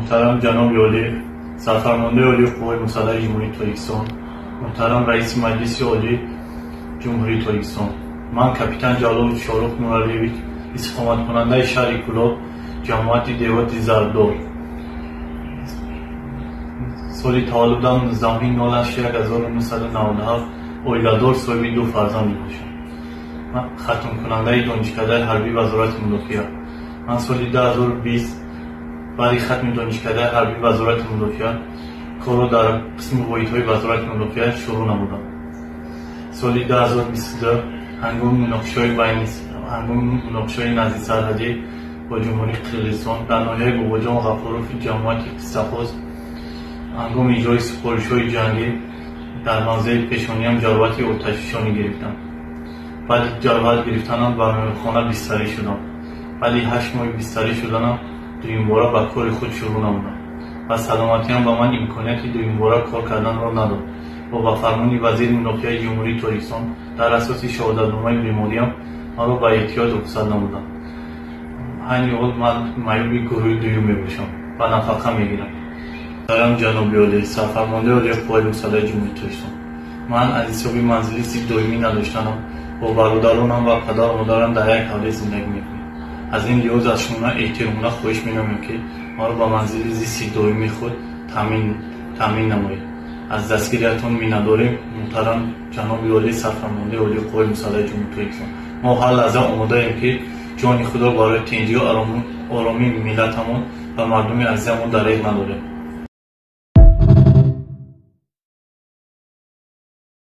محترم جناب عالی سرفرمانده عالی قوای مسلح جمهوری تاجیکستان، محترم رئیس مجلس عالی جمهوری تاجیکستان، من کاپیتان جلال شاروخ نورالیویچ استقامت کننده شهر کلاب جماعت دیوات زردار سال تولدم 19/08/1997 اویلادار صاحب 2 فرزند باشم. من ختم کننده دانشکده حربی وزارت مدافعه. من سال 2020 برای ختم دانشکده حربی وزارت مدافعه کار در قسم واحدهای وزارت مدافعه شروع نمودم. سال 2022 هنگام مناقشه نزدیک سرحدی با جمهوری قرقیزستان در ناحیه باباجان و غفاروف جماعت قصه‌خواست هنگام اجرای سپارش‌های جنگی در موضع پیشانیم جراحت آتش‌فشانی گرفتم. بعد جراحت گرفتنم به خانه بستری شدم. ولی 8 ماه بستری شدنم دویم باره به کار خود شروع نمودم و سلامتیم به من امکانیت دویم باره کار کردن را نداد و با فرمان وزیر مدافع جمهوری تاجیکستان در اساس شهادتنامه بیماریم مرا به احتیاط رخصت نمودند. همین حال من معیوب گروه دوم میباشم و نفقه میگیرم. محترم جناب عالی سرفرمانده عالی قوای مسلح جمهوری تاجیکستان، من از حساب منزلی سیک دائمی نداشتم. با برادرانم و پدر و مادرم در یک حوزه زندگی میکنیم. از این لحاظ از شما احترامانه خواهش می‌نمایم که ما را با منزل زیست دائمی خود تامین نمایید. از دستگیریتان می‌نداریم. محترم جناب عالی سرفرمانده عالی قوای مسلح جمهوری تاجیکستان، ما هر لحظه آماده ایم که جان خود را برای تنجی و آرامی ملتمان و مردم عزیزمان در راه نداریم.